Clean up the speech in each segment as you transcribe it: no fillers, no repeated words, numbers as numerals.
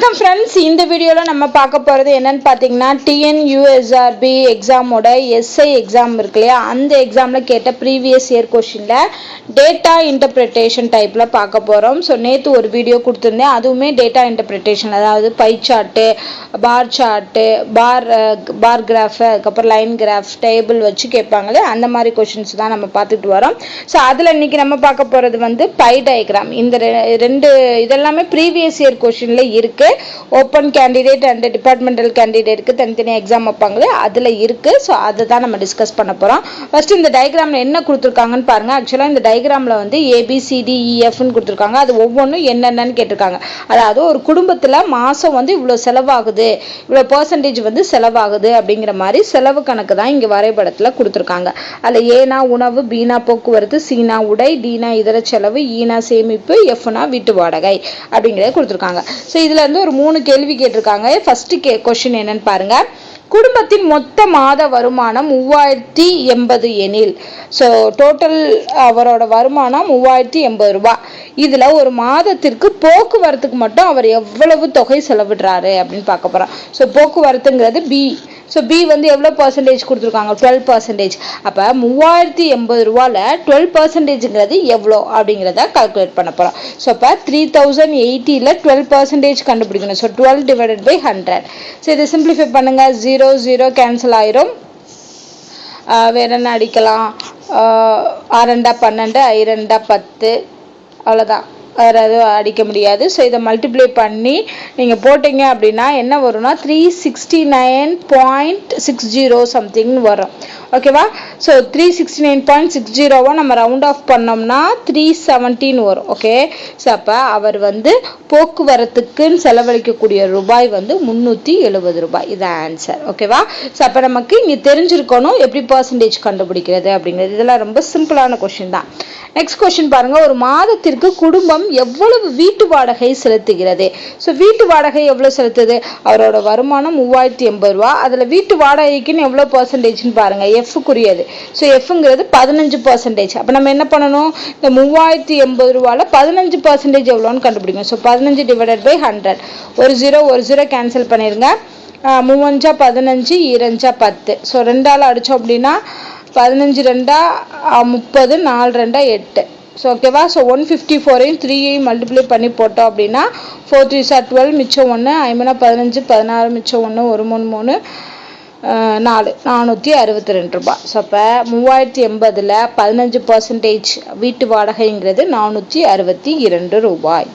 Friends, இந்த வீடியோவில் நம்ம பார்க்க போகிறது என்னன்னு பார்த்தீங்கன்னா, டிஎன்யூஎஸ்ஆர்பி எக்ஸாமோட எஸ்ஐ எக்ஸாம் இருக்கு இல்லையா, அந்த எக்ஸாமில் கேட்ட ப்ரீவியஸ் இயர் கொஷினில் டேட்டா இன்டர்பிரிட்டேஷன் டைப்பில் பார்க்க போகிறோம். ஸோ நேற்று ஒரு வீடியோ கொடுத்துருந்தேன், அதுவுமே டேட்டா இன்டர்பிரிட்டேஷன், அதாவது by chart, bar chart, bar graph, அதுக்கப்புறம் லைன் கிராஃப், டேபிள் வச்சு கேட்பாங்களே அந்த மாதிரி கொஷின்ஸ் தான் நம்ம பார்த்துட்டு வரோம். ஸோ அதில் இன்னைக்கு நம்ம பார்க்க போகிறது வந்து பை டயக்ராம். இந்த ரெண்டு இதெல்லாமே ப்ரீவியஸ் இயர் கொஷினில் இருக்குது. ஓப்பன் கேண்டிடேட் அண்ட் டிபார்ட்மெண்டல் கேண்டிடேட்க்கு தனித்தனி எக்ஸாம் வைப்பாங்களே அதில் இருக்குது. ஸோ அதை தான் நம்ம டிஸ்கஸ் பண்ண போகிறோம். ஃபர்ஸ்ட் இந்த டயக்ராமில் என்ன கொடுத்துருக்காங்கன்னு பாருங்கள். ஆக்சுவலாக இந்த டயக்ராமில் வந்து ABCDEFன்னு கொடுத்துருக்காங்க. அது ஒவ்வொன்றும் என்னென்னு கேட்டிருக்காங்க. அதாவது ஒரு குடும்பத்தில் மாதம் வந்து இவ்வளோ செலவாகுது, இவ்வளோ பர்சன்டேஜ் வந்து செலவாகுது அப்படிங்கிற மாதிரி செலவு கணக்கு தான் இங்கே வரைபடத்தில் கொடுத்துருக்காங்க. அதில் ஏனா உணவு, பீனா போக்குவரத்து, சீனா உடை, டீனா இதர செலவு, ஈனா சேமிப்பு, எஃப்னா வீட்டு வாடகை அப்படிங்கிறத கொடுத்துருக்காங்க. ஸோ இதில் இருந்து ஒரு 3 கேள்வி கேட்டிருக்காங்க. ஃபர்ஸ்ட் கொஸ்டின் என்னன்னு பாருங்க. குடும்பத்தின் மொத்த மாத வருமானம் 3080 எனில், ஸோ டோட்டல் அவரோட வருமானம் 3080 ரூபாய். இதில் ஒரு மாதத்திற்கு போக்குவரத்துக்கு மட்டும் அவர் எவ்வளவு தொகை செலவிடுறாரு அப்படின்னு பார்க்க போகிறோம். ஸோ போக்குவரத்துங்கிறது பி. ஸோ பி வந்து எவ்வளோ பர்சன்டேஜ் கொடுத்துருக்காங்க? 12%. அப்போ 3080 ரூபாயில் 12%ங்கிறது எவ்வளோ அப்படிங்கிறத கால்குலேட் பண்ண போகிறோம். ஸோ அப்போ 3080ல் 12% கண்டுபிடிக்கணும். So 12 divided by 100. ஸோ இதை சிம்பிளிஃபை பண்ணுங்கள். 0 0 கேன்சல் ஆயிரும். வேற என்ன அடிக்கலாம்? 6 12, 2 10, அவ்வளோதான், வேறு எதுவும் அடிக்க முடியாது. ஸோ இதை மல்டிப்ளை பண்ணி நீங்கள் போட்டிங்க அப்படின்னா என்ன வரும்னா 369.60 சம்திங்னு வரும். ஓகேவா? ஸோ 369.60 நம்ம ரவுண்ட் ஆஃப் பண்ணோம்னா 317 வரும். ஓகே. ஸோ அப்போ அவர் வந்து போக்குவரத்துக்குன்னு செலவழிக்கக்கூடிய ரூபாய் வந்து 370 ரூபாய். இது ஆன்சர். ஓகேவா? ஸோ அப்போ நமக்கு இங்கே தெரிஞ்சிருக்கணும் எப்படி பர்சன்டேஜ் கண்டுபிடிக்கிறது அப்படிங்கிறது. இதெல்லாம் ரொம்ப சிம்பிளான கொஷின் தான். நெக்ஸ்ட் கொஸ்டின் பாருங்க. ஒரு மாதத்திற்கு குடும்பம் எவ்வளவு வீட்டு வாடகை செலுத்துகிறது? ஸோ வீட்டு வாடகை எவ்வளவு செலுத்துது? அவரோட வருமானம் 3080 ரூபா. அதில் வீட்டு வாடகைக்குன்னு எவ்வளோ பர்சன்டேஜ்னு பாருங்க. எஃப்க்குரியது. ஸோ எஃப்ங்கிறது 15%. அப்போ நம்ம என்ன பண்ணணும்? இந்த 3080 ரூபாயில் 15% எவ்வளோன்னு கண்டுபிடிக்கணும். So 15 divided by 100. ஒரு 0 கேன்சல் பண்ணிடுங்க. 3 15, 2 10. ஸோ 2ஆல் அடித்தோம் அப்படின்னா 15 2 30, 4 2 8. ஸோ ஓகேவா? ஸோ 154ஐயும் 3ஐயும் மல்டிப்ளை பண்ணி போட்டோம் அப்படின்னா 4 3 12, மிச்சம் 1, 5 15, 16, மிச்சம் 1, 1 3 3, 462 ரூபாய். ஸோ அப்போ 3080ல் 15% வீட்டு வாடகைங்கிறது 462 ரூபாய்.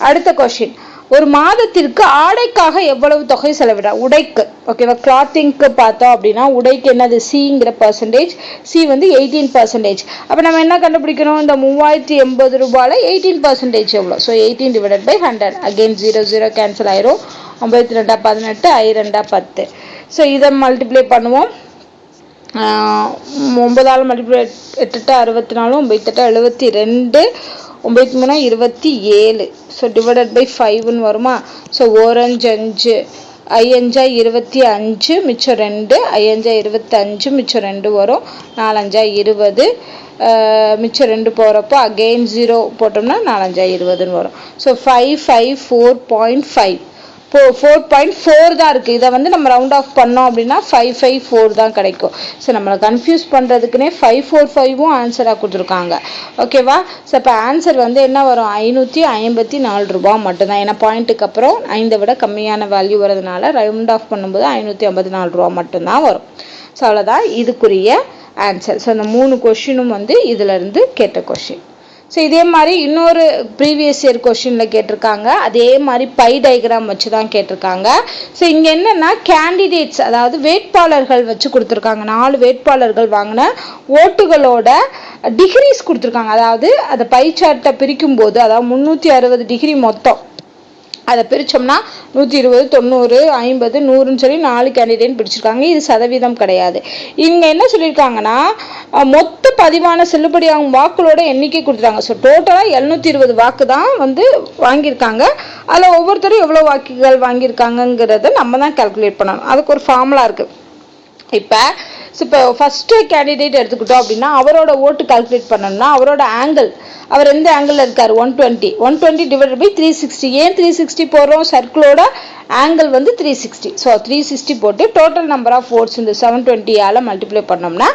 அடுத்த கொஸ்டின். ஒரு மாதத்திற்கு ஆடைக்காக எவ்வளவு தொகை செலவிட? உடைக்கு. ஓகேவா? கிளாத்திங்க்கு பார்த்தோம் அப்படின்னா உடைக்கு என்னது? சிங்கிற பர்சன்டேஜ். சி வந்து 18%. அப்போ நம்ம என்ன கண்டுபிடிக்கணும்? இந்த 3080 ரூபாயில் 18% எவ்வளோ? So 18 divided by 100. Again 0 cancel ஆயிரும். 9 2 18, 5 2 10. ஸோ இதை மல்டிப்ளை பண்ணுவோம். 9ஆல் மல்டிப்ளை 8 64, 9 72, 9 3 27. ஸோ டிவைடட் பை 5ன்னு வருமா? ஸோ 1 5, 5 25, மிச்சம் 2, 5 25, மிச்சம் 2 வரும். 4 5 20, மிச்சம் 2 போகிறப்போ அகெயின் 0 போட்டோம்னா 4 5 20ன்னு வரும். ஸோ 554.5. 4.4 தான் இருக்குது. இதை வந்து நம்ம ரவுண்ட் ஆஃப் பண்ணோம் அப்படின்னா 554 தான் கிடைக்கும். ஸோ நம்மளை கன்ஃபியூஸ் பண்ணுறதுக்குன்னே 545ம் ஆன்சராக கொடுத்துருக்காங்க. ஓகேவா? ஸோ இப்போ ஆன்சர் வந்து என்ன வரும்? 554 ரூபா மட்டும்தான். ஏன்னா பாயிண்ட்டுக்கு அப்புறம் 5 விட கம்மியான வேல்யூ வரதுனால ரவுண்ட் ஆஃப் பண்ணும்போது 554 ரூபா மட்டும்தான் வரும். ஸோ அவ்வளோதான் இதுக்குரிய ஆன்சர். ஸோ அந்த 3 கொஷினும் வந்து இதிலிருந்து கேட்ட கொஷின். ஸோ இதே மாதிரி இன்னொரு ப்ரீவியஸ் இயர் கொஷினில் கேட்டிருக்காங்க. அதே மாதிரி பை டயக்ராம் வச்சு தான் கேட்டிருக்காங்க. ஸோ இங்கே என்னென்னா கேண்டிடேட்ஸ், அதாவது வேட்பாளர்கள் வச்சு கொடுத்துருக்காங்க. 4 வேட்பாளர்கள் வாங்கின ஓட்டுகளோட டிகிரிஸ் கொடுத்துருக்காங்க. அதாவது அதை பை சார்ட்டை பிரிக்கும் போது, அதாவது 360 டிகிரி மொத்தம் அதை பிரித்தோம்னா 120, 90, 50, 100ன்னு சொல்லி 4 கேண்டிடேட் பிடிச்சிருக்காங்க. இது சதவீதம் கிடையாது. இவங்க என்ன சொல்லியிருக்காங்கன்னா மொத்த பதிவான செல்லுபடியாகும் வாக்குகளோட எண்ணிக்கை கொடுத்துருக்காங்க. ஸோ டோட்டலாக 720 வாக்கு தான் வந்து வாங்கியிருக்காங்க. அதில் ஒவ்வொருத்தரும் எவ்வளோ வாக்குகள் வாங்கியிருக்காங்கங்கிறத நம்ம தான் கால்குலேட் பண்ணணும். அதுக்கு ஒரு ஃபார்முலா இருக்குது. இப்போ ஃபஸ்ட்டு கேண்டிடேட் எடுத்துக்கிட்டோம் அப்படின்னா அவரோட ஓட்டு கால்குலேட் பண்ணணும்னா அவரோட ஆங்கிள், அவர் எந்த ஆங்கிள் இருக்காரு 120 டிவைடட் பை 360. ஏன் 360 போடுறோம்? சர்க்கிளோட ஆங்கிள் வந்து 360. ஸோ 360 போட்டு டோட்டல் நம்பர் ஆஃப் ஓட்ஸ் இந்த 720ஆல் மல்டிப்ளை பண்ணோம்னா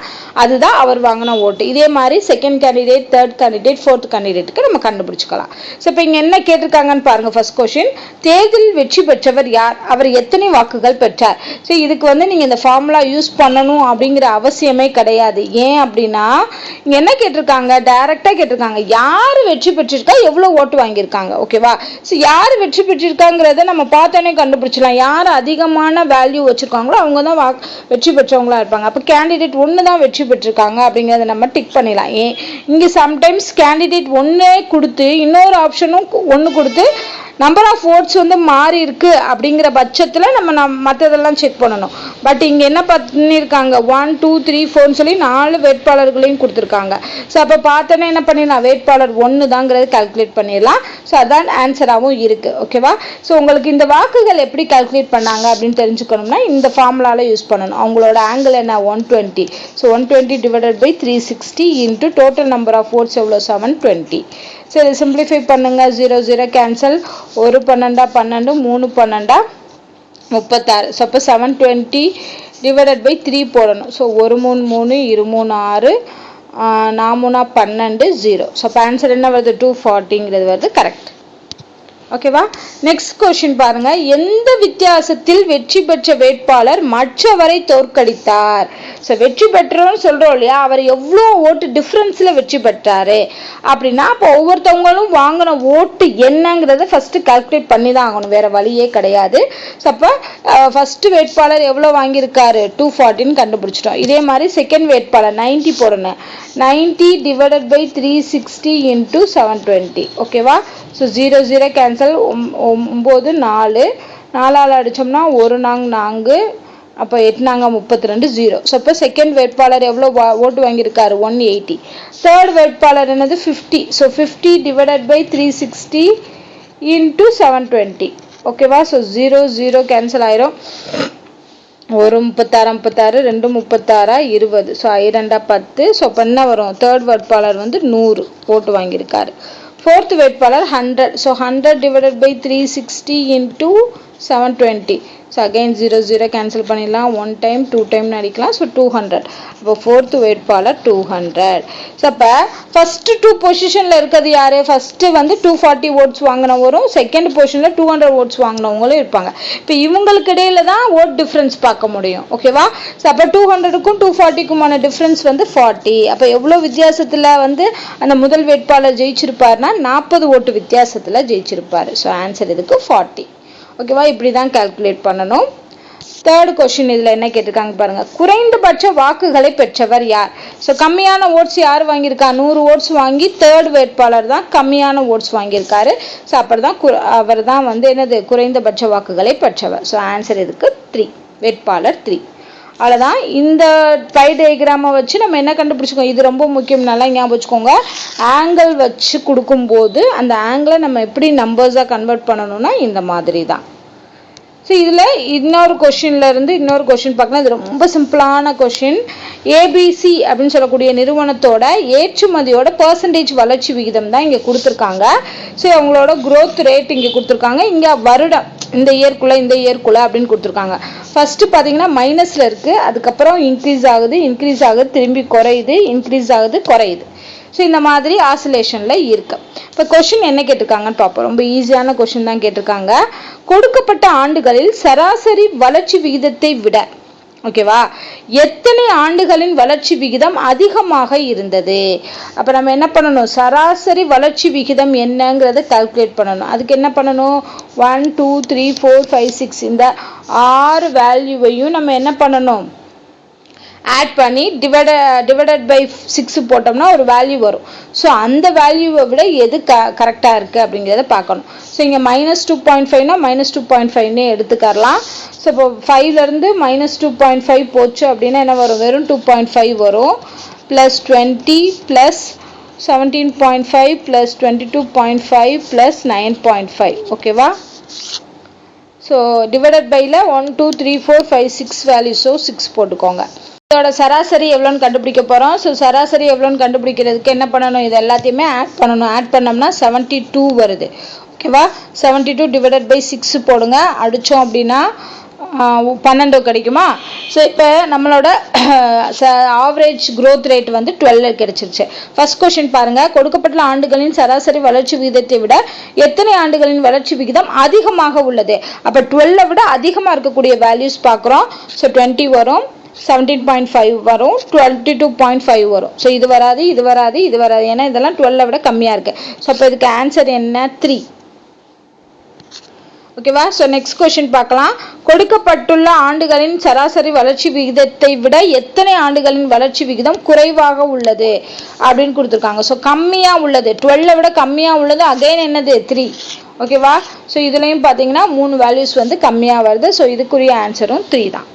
அதுதான் அவர் வாங்கின ஓட்டு. இதே மாதிரி second candidate, third candidate, fourth கேண்டிடேட்டுக்கு நம்ம கண்டுபிடிச்சிக்கலாம். ஸோ இப்போ இங்கே என்ன கேட்டிருக்காங்கன்னு பாருங்க. ஃபர்ஸ்ட் கொஸ்டின், தேர்தலில் வெற்றி பெற்றவர் யார்? அவர் எத்தனை வாக்குகள் பெற்றார்? ஸோ இதுக்கு வந்து நீங்கள் இந்த ஃபார்முலா யூஸ் பண்ணணும் அப்படிங்கிற அவசியமே கிடையாது. ஏன் அப்படின்னா இங்கே என்ன கேட்டிருக்காங்க? டைரக்டாக கேட்டிருக்காங்க யார் வெற்றி பெற்றிருக்கா, எவ்வளோ ஓட்டு வாங்கியிருக்காங்க. ஓகேவா? ஸோ யார் வெற்றி பெற்றிருக்காங்கிறத நம்ம பார்த்தோன்னே கண்டுபிடிச்சலாம். யார் அதிகமான வேல்யூ வச்சிருக்காங்களோ அவங்க தான் வெற்றி பெற்றவங்களா இருப்பாங்க. அப்போ கேண்டிடேட் ஒன்று தான் வெற்றி பெற்றிருக்காங்க அப்படிங்கிறத நம்ம டிக் பண்ணிடலாம். ஏன் இங்கே சம்டைம்ஸ் கேண்டிடேட் ஒன்றே கொடுத்து இன்னொரு ஆப்ஷனும் ஒன்று கொடுத்து நம்பர் ஆஃப் ஓட்ஸ் வந்து மாறி இருக்கு அப்படிங்கிற பட்சத்தில் நம்ம மற்றதெல்லாம் செக் பண்ணணும். பட் இங்கே என்ன பண்ணியிருக்காங்க, 1 2 3 4 சொல்லி 4 வேட்பாளர்களையும் கொடுத்துருக்காங்க. ஸோ அப்போ பார்த்தோன்னே என்ன பண்ணிடலாம், வேட்பாளர் 1 தாங்கிறது கால்குலேட் பண்ணிடலாம். ஸோ அதான் ஆன்சராகவும் இருக்குது. ஓகேவா? ஸோ உங்களுக்கு இந்த வாக்குகள் எப்படி கால்குலேட் பண்ணாங்க அப்படின்னு தெரிஞ்சுக்கணும்னா இந்த ஃபார்முலாவில் யூஸ் பண்ணணும். அவங்களோட ஆங்கிள் என்ன 120. So 120 divided by 360 into total number of votes எவ்வளோ 720. சரி சிம்பிளிஃபை பண்ணுங்க. 0 0 கேன்சல். 1 12 12, 3 12 36. ஸோ அப்போ 720 டிவைடட் பை 3 போடணும். ஸோ 1 3 3, 2 3 6, 4 12, 0. ஸோ அப்போ ஆன்சர் என்ன வருது 240ங்கிறது வருது. கரெக்ட். ஓகேவா? நெக்ஸ்ட் கொஸ்டின் பாருங்க. எந்த வித்தியாசத்தில் வெற்றி பெற்ற வேட்பாளர் மற்றவரை தோற்கடித்தார்? ஸோ வெற்றி பெற்றோன்னு சொல்றோம் இல்லையா, அவர் எவ்வளோ ஓட்டு டிஃப்ரென்ஸில் வெற்றி பெற்றாரு அப்படின்னா அப்போ ஒவ்வொருத்தவங்களும் வாங்கின ஓட்டு என்னங்கிறத ஃபர்ஸ்ட் கால்குலேட் பண்ணி தான் ஆகணும், வேற வழியே கிடையாது. ஸோ அப்போ ஃபர்ஸ்ட் வேட்பாளர் எவ்வளோ வாங்கியிருக்காரு 240ன்னு கண்டுபிடிச்சிட்டோம். இதே மாதிரி செகண்ட் வேட்பாளர் 90 போடணும். 90 டிவைடட் பை 360 இன்ட்டு 720. ஓகேவா? So 0 0 cancel. 9 4, 4ஆல் அடித்தோம்னா 1 4, அப்போ 8 32, 0. ஸோ அப்போ செகண்ட் வேட்பாளர் எவ்வளோ ஓட்டு வாங்கியிருக்காரு 180. தேர்ட் வேட்பாளர் என்னது 50. So 50 divided by 360 into 720. ஓகேவா? ஸோ 0 0 கேன்சல் ஆயிரும். 1 36 36, 2 36 20. ஸோ 2 10. ஸோ இப்போ என்ன வரும், தேர்ட் வேட்பாளர் வந்து 100 ஓட்டு வாங்கியிருக்காரு. ஃபோர்த் வேட்பாளர் 100. So 100 divided by 360 into 720. So again 0 0 cancel பண்ணிடலாம். 1 டைம் 2 டைம் அடிக்கலாம். ஸோ 200. அப்போ ஃபோர்த் வேட்பாளர் 200. ஸோ அப்போ ஃபர்ஸ்ட் 2 பொசிஷனில் இருக்கிறது யாரு? ஃபர்ஸ்ட்டு வந்து 240 ஓட்ஸ் வாங்கினவரும் செகண்ட் பொசிஷனில் 200 ஓட்ஸ் வாங்கினவங்களும் இருப்பாங்க. இப்போ இவங்களுக்கு இடையில தான் ஓட் டிஃப்ரென்ஸ் பார்க்க முடியும். ஓகேவா? ஸோ அப்போ 200க்கும் 240க்குமான டிஃப்ரென்ஸ் வந்து 40. அப்போ எவ்வளோ வித்தியாசத்தில் வந்து அந்த முதல் வேட்பாளர் ஜெயிச்சிருப்பாருன்னா 40 ஓட்டு வித்தியாசத்தில் ஜெயிச்சிருப்பாரு. ஸோ ஆன்சர் இதுக்கு 40. ஓகேவா? இப்படி தான் கால்குலேட் பண்ணணும். தேர்ட் கொஸ்டின் இதில் என்ன கேட்டிருக்காங்க பாருங்க. குறைந்தபட்ச வாக்குகளை பெற்றவர் யார்? ஸோ கம்மியான ஓட்ஸ் யார் வாங்கியிருக்கா? 100 ஓட்ஸ் வாங்கி தேர்ட் வேட்பாளர் தான் கம்மியான ஓட்ஸ் வாங்கியிருக்காரு. ஸோ அப்படிதான் அவர் தான் வந்து என்னது குறைந்தபட்ச வாக்குகளை பெற்றவர். ஸோ ஆன்சர் இதுக்கு 3, வேட்பாளர் 3. அவ்வளோதான். இந்த பை டயக்ராமை வச்சு நம்ம என்ன கண்டுபிடிச்சிக்கோங்க, இது ரொம்ப முக்கியம், நல்லா ஞாபகம் வச்சுக்கோங்க. ஆங்கிள் வச்சு கொடுக்கும்போது அந்த ஆங்கிளை நம்ம எப்படி நம்பர்ஸாக கன்வெர்ட் பண்ணணும்னா இந்த மாதிரி தான். ஸோ இதில் இன்னொரு கொஸ்டின் பார்க்கலாம். இது ரொம்ப சிம்பிளான கொஸ்டின். ஏபிசி அப்படின்னு சொல்லக்கூடிய நிறுவனத்தோட ஏற்றுமதியோட பர்சன்டேஜ் வளர்ச்சி விகிதம் தான் இங்கே கொடுத்துருக்காங்க. ஸோ அவங்களோட growth ரேட் இங்கே கொடுத்துருக்காங்க. இங்கே வருடம் இந்த இயர்க்குள்ள அப்படின்னு கொடுத்துருக்காங்க. ஃபர்ஸ்ட் பார்த்தீங்கன்னா மைனஸில் இருக்குது, அதுக்கப்புறம் இன்க்ரீஸ் ஆகுது, திரும்பி குறையுது, இன்க்ரீஸ் ஆகுது, குறையுது. ஸோ இந்த மாதிரி ஆசிலேஷனில் இருக்கு. இப்போ கொஸ்டின் என்ன கேட்டிருக்காங்கன்னு பார்ப்போம். ரொம்ப ஈஸியான கொஸ்டின் தான் கேட்டிருக்காங்க. கொடுக்கப்பட்ட ஆண்டுகளில் சராசரி வளர்ச்சி விகிதத்தை விட ஓகேவா எத்தனை ஆண்டுகளின் வளர்ச்சி விகிதம் அதிகமாக இருந்தது? அப்போ நம்ம என்ன பண்ணணும், சராசரி வளர்ச்சி விகிதம் என்னங்கிறத கால்குலேட் பண்ணணும். அதுக்கு என்ன பண்ணணும், 1 2 3 4 5 6 இந்த 6 வேல்யூவையும் நம்ம என்ன பண்ணணும், ஆட் பண்ணி டிவைடட் பை 6 போட்டோம்னா ஒரு வேல்யூ வரும். ஸோ அந்த வேல்யூவை விட எது கரெக்டாக இருக்குது அப்படிங்கிறத பார்க்கணும். ஸோ இங்கே -2.5னா -2.5னே எடுத்துக்கலாம். ஸோ இப்போ 5லேருந்து -2.5 போச்சு அப்படின்னா என்ன வரும், வெறும் 2.5 வரும். Plus 20 plus 17.5 plus 22.5 plus 9.5. ஓகேவா? ஸோ டிவைடட் பையில் 1 2 3 4 5 6 வேல்யூ. ஸோ 6 போட்டுக்கோங்க. இதோட சராசரி எவ்வளோன்னு கண்டுபிடிக்க போகிறோம். ஸோ சராசரி எவ்வளோன்னு கண்டுபிடிக்கிறதுக்கு என்ன பண்ணணும், இது எல்லாத்தையுமே ஆட் பண்ணணும். ஆட் பண்ணோம்னா 72 வருது. ஓகேவா, 72 டிவைடட் பை 6 போடுங்க. அடித்தோம் அப்படின்னா 12 கிடைக்குமா. ஸோ இப்போ நம்மளோட ஆவரேஜ் க்ரோத் ரேட் வந்து 12 கிடைச்சிருச்சு. ஃபர்ஸ்ட் கொஸ்டின் பாருங்க, கொடுக்கப்பட்ட ஆண்டுகளின் சராசரி வளர்ச்சி விகிதத்தை விட எத்தனை ஆண்டுகளின் வளர்ச்சி விகிதம் அதிகமாக உள்ளது. அப்போ 12 விட அதிகமாக இருக்கக்கூடிய வேல்யூஸ் பார்க்குறோம். ஸோ 20 வரும், 17.5 வரும், 22.5 வரும். ஸோ இது வராது, இது வராது, இது வராது, ஏன்னா இதெல்லாம் 12 விட கம்மியாக இருக்கு. ஸோ அப்போ இதுக்கு ஆன்சர் என்ன, 3. ஓகேவா. ஸோ நெக்ஸ்ட் கொஸ்டின் பார்க்கலாம். கொடுக்கப்பட்டுள்ள ஆண்டுகளின் சராசரி வளர்ச்சி விகிதத்தை விட எத்தனை ஆண்டுகளின் வளர்ச்சி விகிதம் குறைவாக உள்ளது அப்படின்னு கொடுத்துருக்காங்க. ஸோ கம்மியாக உள்ளது, 12 விட கம்மியாக உள்ளது அகைன் என்னது, 3. ஓகேவா. ஸோ இதுலேயும் பார்த்தீங்கன்னா 3 வேல்யூஸ் வந்து கம்மியாக வருது. ஸோ இதுக்குரிய ஆன்சரும் 3 தான்.